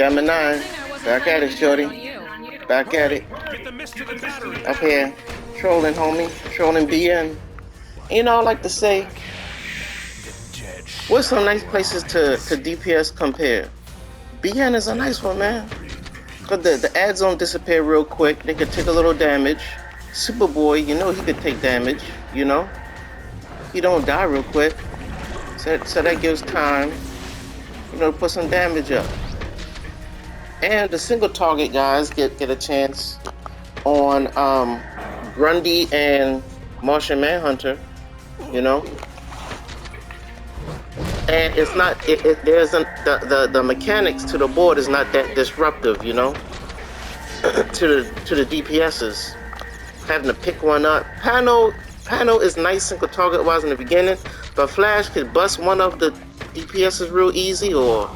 got my 9. Back at it, shorty. Back at it. Up here. Trolling, homie. Trolling BN. You know, I like to say, what's some nice places to DPS compare? BN is a nice one, man. But the ads don't disappear real quick. They could take a little damage. Superboy, you know he could take damage, you know? He don't die real quick. So that gives time, you know, to put some damage up. And the single target guys get a chance on Grundy and Martian Manhunter, you know? And it's not, the mechanics to the board is not that disruptive, you know? to the DPSs. Having to pick one up. Pano is nice single target wise in the beginning, but Flash could bust one of the DPSs real easy, or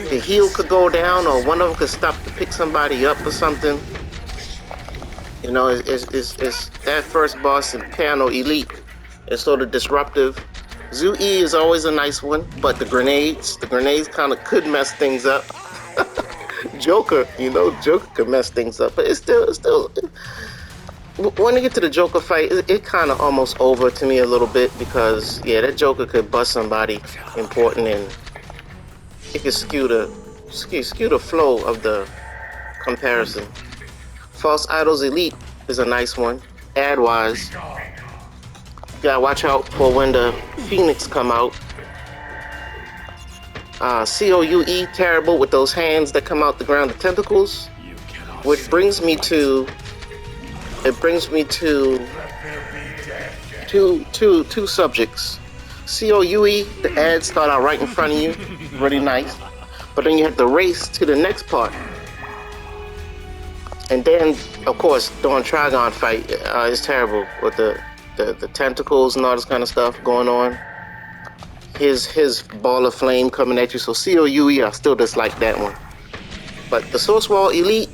the heal could go down, or one of them could stop to pick somebody up or something. You know, it's that first boss in Pano Elite is sort of disruptive. Zui is always a nice one, but the grenades kind of could mess things up. Joker, you know, Joker could mess things up, but it's still. When you get to the Joker fight, it kind of almost over to me a little bit, because yeah, that Joker could bust somebody important, and it could skew the flow of the comparison. False Idols Elite is a nice one, ad wise. You gotta watch out for when the Phoenix come out. COUE, terrible with those hands that come out the ground, the tentacles. Which brings me to two subjects. COUE, the ads start out right in front of you, really nice. But then you have to race to the next part. And then, of course, during Trigon fight, it's terrible with the tentacles and all this kind of stuff going on. His ball of flame coming at you. So COUE, I still dislike that one. But the Source Wall Elite,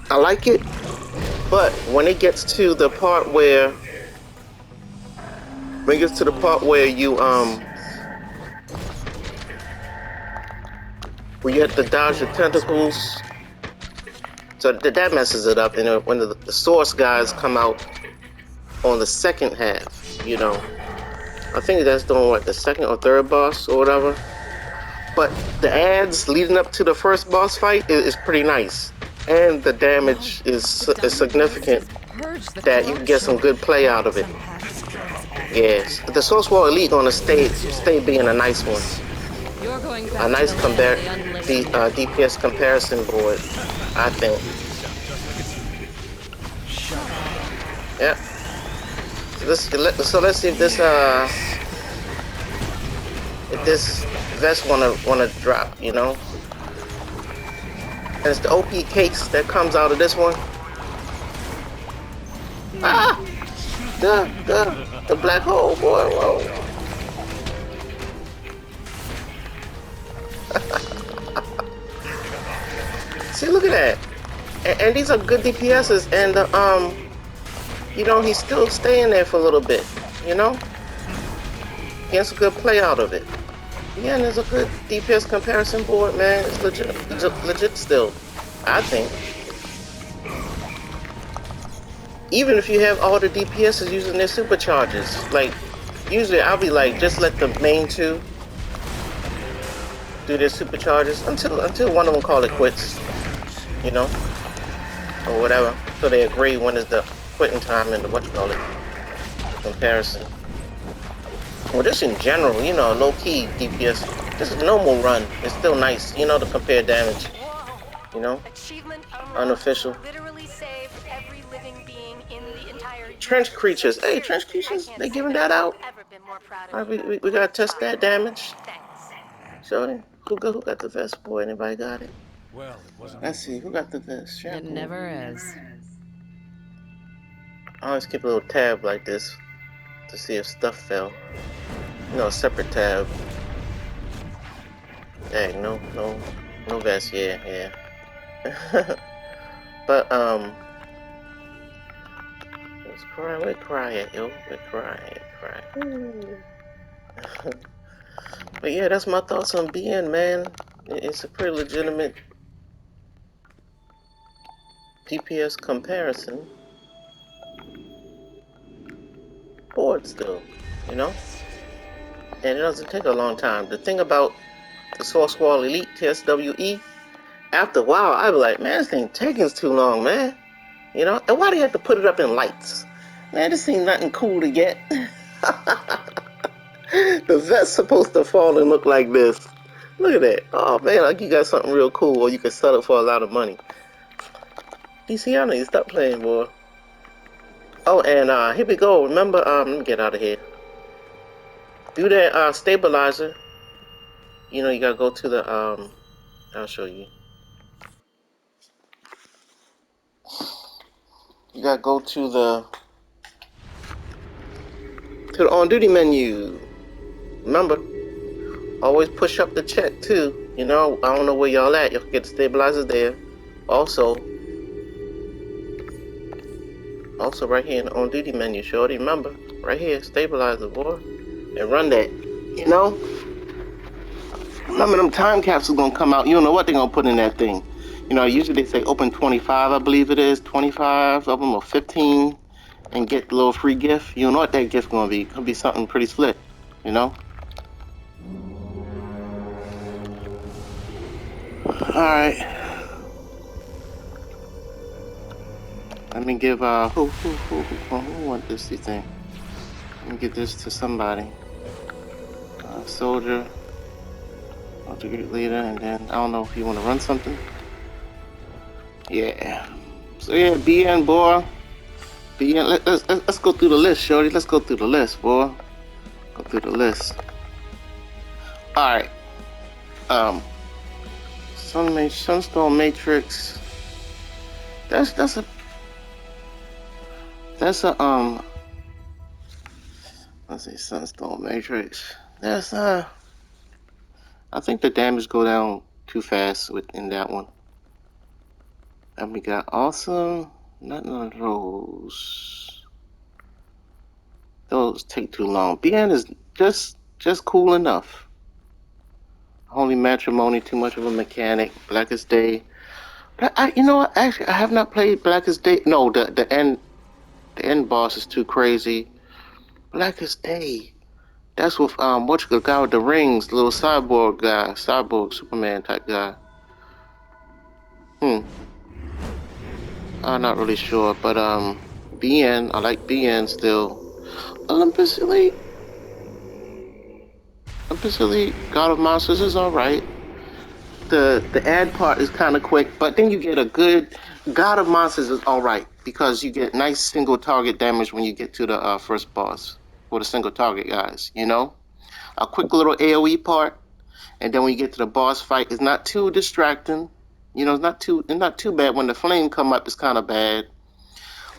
I like it. But when it gets to the part where you where you have to dodge the tentacles, so that messes it up. And when the Source guys come out on the second half, you know, I think that's doing what, the second or third boss or whatever. But the ads leading up to the first boss fight is pretty nice, and the damage is significant. That you can get some good play out of it. Yes, the Source Wall Elite gonna stay being a nice one, a nice DPS comparison board, I think. Yeah. So let's see if this vest wanna drop, you know. And it's the OP cakes that comes out of this one. Ah! The black hole, boy, whoa. See, look at that. And these are good DPSs, and you know, he's still staying there for a little bit, you know? Gets a good play out of it. Yeah, and there's a good DPS comparison board, man. It's legit still, I think. Even if you have all the DPSs using their supercharges, like, usually I'll be like, just let the main two do their supercharges until one of them call it quits, you know, or whatever. So they agree when is the quitting time and the comparison. Well, just in general, you know, low-key DPS, just a normal run, it's still nice, you know, to compare damage, you know, unofficial. Trench creatures, hey, trench creatures, they giving that out. All right, we gotta test that damage. Shorty, who got the vest, boy? Anybody got it? Let's see, who got the vest? Shampoo. It never is. I always keep a little tab like this to see if stuff fell. You know, a separate tab. Dang, no vest, yeah. But let's cry. We're crying, yo. We're crying. But yeah, that's my thoughts on BN, man. It's a pretty legitimate DPS comparison board still, you know? And it doesn't take a long time. The thing about the Source Wall Elite TSWE, after a while, I'd be like, man, this thing taking too long, man. You know? And why do you have to put it up in lights? Man, this ain't nothing cool to get. The vet's supposed to fall and look like this. Look at that. Oh, man, like you got something real cool, or you can sell it for a lot of money. DC, I know you stop playing, boy. Oh, and here we go. Remember, let me get out of here. Do that stabilizer. You know, you gotta go to the I'll show you. You gotta go to the on-duty menu. Remember, always push up the check too. You know, I don't know where y'all at. Y'all can get the stabilizers there. Also right here in the on-duty menu, shorty. Remember, right here, stabilizer, boy, and run that. You know, remember them time capsules gonna come out. You don't know what they're gonna put in that thing. You know, usually they say open 25, I believe it is, 25 of them or 15, and get the little free gift. You don't know what that gift gonna be. Could be something pretty slick. You know. All right. Let me give who want this thing? Let me give this to somebody. Soldier, great leader, and then I don't know if you want to run something. Yeah. So yeah, BN boy. BN. Let's go through the list, shorty. Let's go through the list, boy. Go through the list. All right. Sunstone Matrix. That's a let's see, Sunstone Matrix. That's I think the damage go down too fast within that one. And we got Awesome. None of those. Those take too long. BN is just cool enough. Holy Matrimony, too much of a mechanic. Blackest Day. But you know what? Actually, I have not played Blackest Day. No, the end boss is too crazy. Blackest Day. That's with what you guy with the rings, the little cyborg guy, cyborg Superman type guy. I'm not really sure, but BN, I like BN still. Olympus Elite, God of Monsters is alright. The ad part is kind of quick, but then you get a good God of Monsters is alright because you get nice single target damage when you get to the first boss for the single target guys. You know, a quick little AOE part, and then when you get to the boss fight, it's not too distracting. You know, it's not too bad. When the flame come up, it's kind of bad.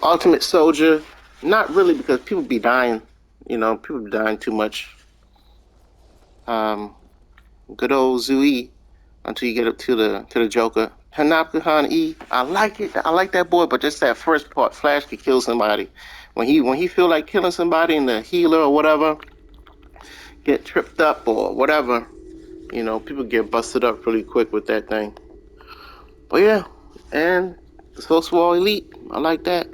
Ultimate Soldier, not really because people be dying. You know, people be dying too much. Good old Zui until you get up to the Joker. Hanapkahan E, I like it. I like that boy, but just that first part, Flash could kill somebody. When he feel like killing somebody and the healer or whatever get tripped up or whatever, you know, people get busted up really quick with that thing. But yeah, and the Source Wall Elite, I like that.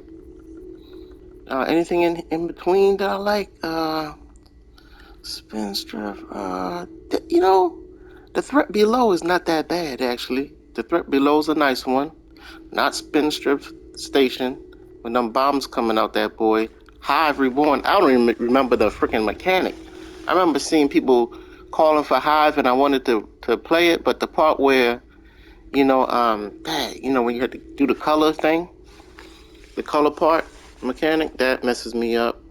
Anything in between that I like? Spinstrip. You know, the threat below is not that bad actually. The threat below is a nice one. Not Spinstrip Station when them bombs coming out that boy. Hive Reborn. I don't even remember the freaking mechanic. I remember seeing people calling for Hive, and I wanted to play it, but the part where you know when you had to do the color thing, the color part mechanic, that messes me up.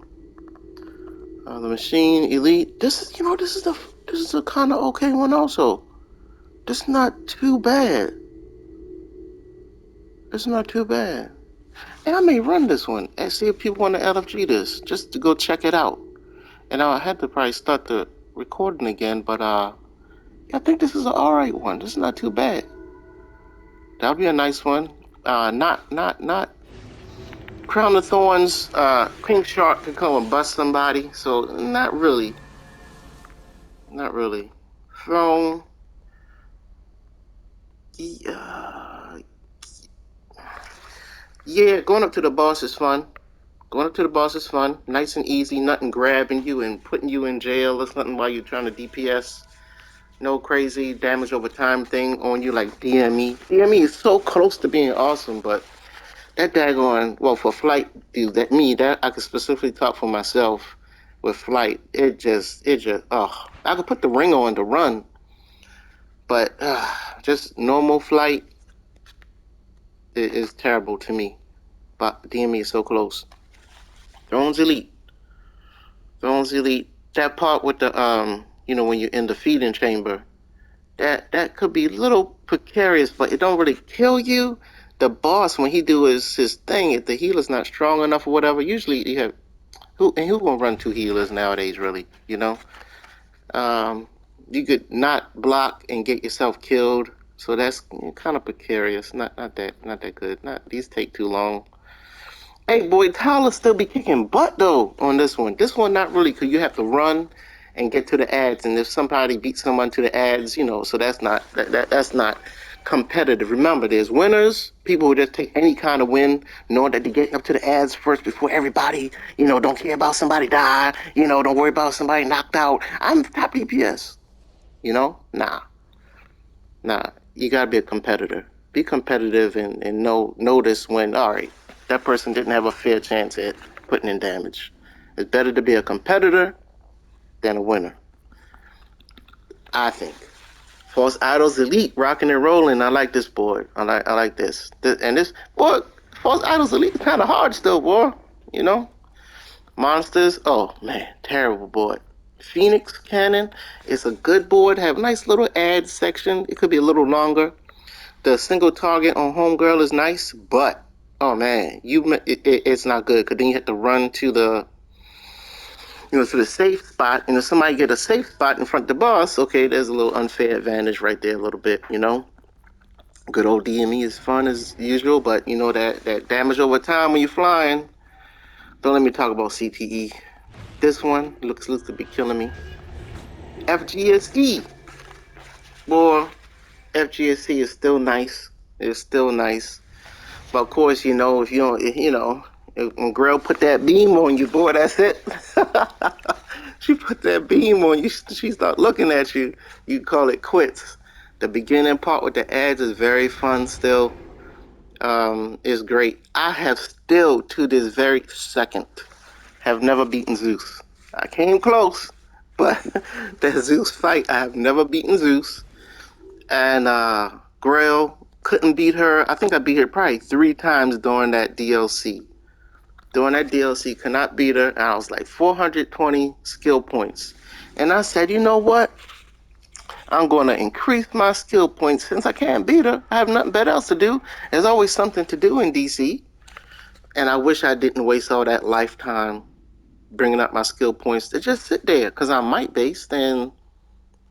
The Machine Elite. This is a kind of okay one also. This is not too bad. It's not too bad. And I may run this one and see if people want to LFG this, just to go check it out. And I had to probably start the recording again, but I think this is an alright one. This is not too bad. That'll be a nice one. Not Crown of Thorns, Pink Shark could come and bust somebody, so not really. Not really. Throne. Yeah, yeah, going up to the boss is fun. Going up to the boss is fun. Nice and easy. Nothing grabbing you and putting you in jail. There's nothing while you're trying to DPS. No crazy damage over time thing on you like DME. DME is so close to being awesome, but that daggone, well, for flight, dude, that I could specifically talk for myself with flight. I could put the ring on to run, but just normal flight is terrible to me. But DME is so close. Thrones Elite. Thrones Elite. That part with the when you're in the feeding chamber, that could be a little precarious, but it don't really kill you. The boss, when he do his thing, if the healer's not strong enough or whatever, usually you have who gonna run two healers nowadays, really? Um, you could not block and get yourself killed, so that's kind of precarious. Not that good. Not these take too long. Hey, boy, Tyler still be kicking butt though on this one. This one not really, cause you have to run and get to the ads, and if somebody beats someone to the ads, so that's not competitive. Remember, there's winners, people who just take any kind of win, knowing that they're getting up to the ads first before everybody. Don't care about somebody die. Don't worry about somebody knocked out. I'm top DPS. Nah. You gotta be a competitor. Be competitive and notice when, all right, that person didn't have a fair chance at putting in damage. It's better to be a competitor than a winner, I think. False Idols Elite, rocking and rolling. I like this board. I like this. And this boy, False Idols Elite is kind of hard still, boy. You know, Monsters. Oh man, terrible board. Phoenix Cannon is a good board. Have a nice little ad section. It could be a little longer. The single target on Homegirl is nice, but oh man, it's not good because then you have to run to the safe spot, and if somebody get a safe spot in front of the boss, okay, there's a little unfair advantage right there a little bit. Good old DME is fun as usual, but that damage over time when you're flying. Don't let me talk about CTE. This one looks to be killing me. FGSE. Boy, FGSE is still nice. It's still nice. But of course, if you don't, if when girl put that beam on you, boy, that's it. She put that beam on you. She start looking at you. You call it quits. The beginning part with the ads is very fun still. Is great. I have still, to this very second, have never beaten Zeus. I came close, but the Zeus fight, I have never beaten Zeus. And Grail couldn't beat her. I think I beat her probably 3 times during that DLC. Could not beat her. And I was like 420 skill points. And I said, you know what? I'm going to increase my skill points since I can't beat her. I have nothing better else to do. There's always something to do in DC. And I wish I didn't waste all that lifetime bringing up my skill points to just sit there because I'm might based and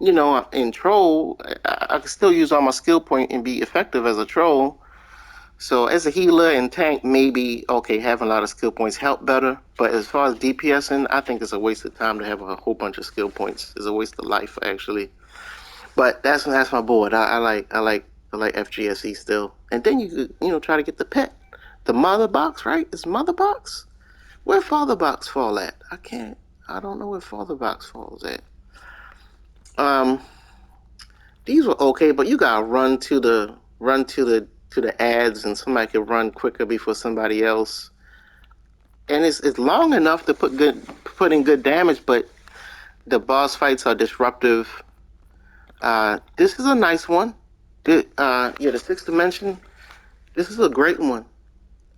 in troll, I can still use all my skill point and be effective as a troll. So as a healer and tank, maybe, okay, having a lot of skill points help better. But as far as DPSing, I think it's a waste of time to have a whole bunch of skill points. It's a waste of life, actually. But that's my board. I like FGSE still. And then you could, try to get the pet. The mother box, right? It's mother box? Where father box fall at? I don't know where father box falls at. These were okay, but you gotta run to the ads, and somebody can run quicker before somebody else. And it's long enough to put in good damage, but the boss fights are disruptive. This is a nice one. The 6th dimension. This is a great one.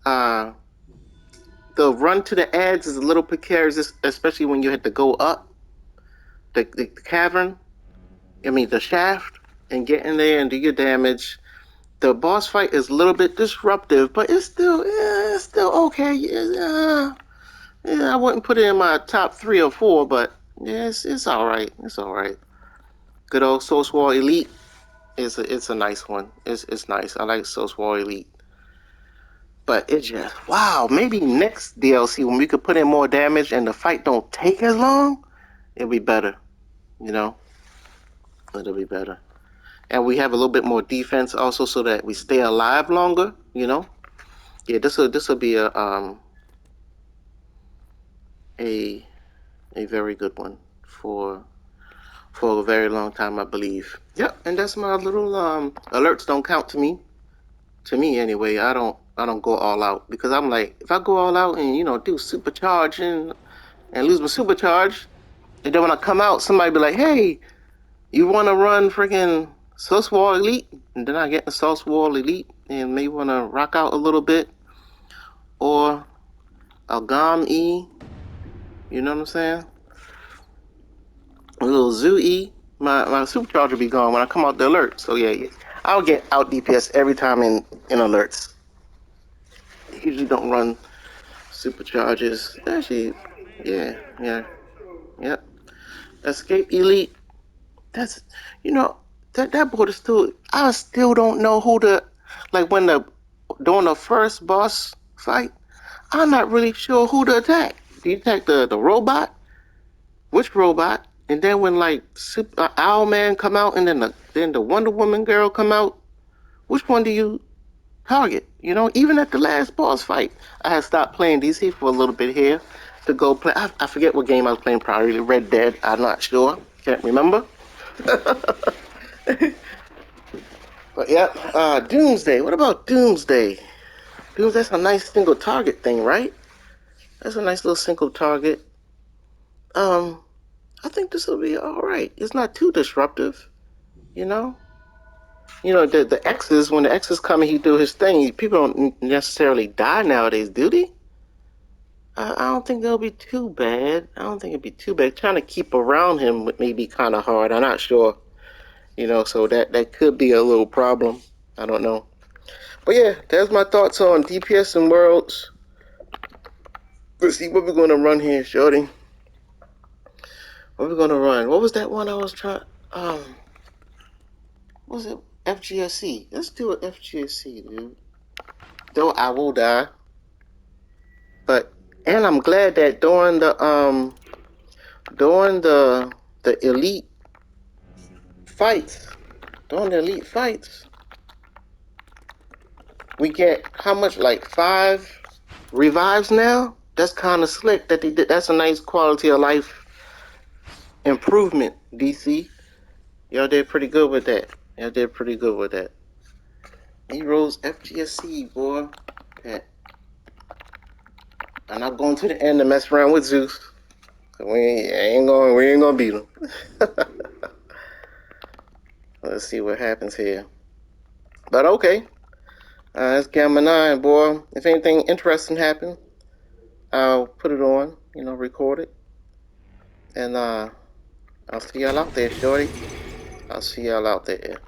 The run to the ads is a little precarious, especially when you have to go up the cavern. The shaft, and get in there and do your damage. The boss fight is a little bit disruptive, but it's still okay. I wouldn't put it in my top 3 or 4, but yeah, it's all right. It's all right. Good old Soul Swall Elite. It's a nice one. It's nice. I like Soul Swall Elite. But it's just wow. Maybe next DLC when we could put in more damage and the fight don't take as long, it'll be better. It'll be better. and we have a little bit more defense also, so that we stay alive longer. You know, yeah, this will be a a very good one for a very long time, I believe. Yep, and that's my little alerts don't count to me. To me anyway, I don't go all out, because I'm like, if I go all out and do supercharge and lose my supercharge, and then when I come out, somebody be like, hey, you want to run freaking Sauce Wall Elite? And then I get the Sauce Wall Elite and maybe want to rock out a little bit, or a Gom E, you know what I'm saying? A little Zoo E. My supercharger be gone when I come out the alert. So yeah, I'll get out DPS every time in alerts. Usually don't run supercharges. Actually, yeah. Yep. Escape Elite. That's that board is still. I still don't know who the when during the first boss fight. I'm not really sure who to attack. Do you attack the robot? Which robot? And then when Owlman come out, and then the Wonder Woman girl come out, which one do you target? Even at the last boss fight, I had stopped playing DC for a little bit here to go play. I forget what game I was playing. Probably Red Dead. I'm not sure. Can't remember. But yeah, Doomsday. What about Doomsday? That's a nice single target thing, right? That's a nice little single target. I think this will be all right. It's not too disruptive, you know. The X's, when the X's come and he do his thing, people don't necessarily die nowadays, do they? I don't think it'll be too bad. I don't think it'll be too bad. Trying to keep around him may be kind of hard. I'm not sure, so that could be a little problem. I don't know. But yeah, that's my thoughts on DPS and Worlds. Let's see what we're going to run here, shorty. What we're going to run? What was that one I was trying? What was it? FGSC. Let's do an FGSC, dude. Though I will die. And I'm glad that during the elite fights, we get how much, like 5 revives now? That's kind of slick that they did. That's a nice quality of life improvement, DC. Y'all did pretty good with that. Heroes FGSC, boy. Yeah. I'm not going to the end to mess around with Zeus. We ain't gonna beat him. Let's see what happens here. But okay. It's Gamma 9, boy. If anything interesting happens, I'll put it on, record it. And I'll see y'all out there, shorty. I'll see y'all out there.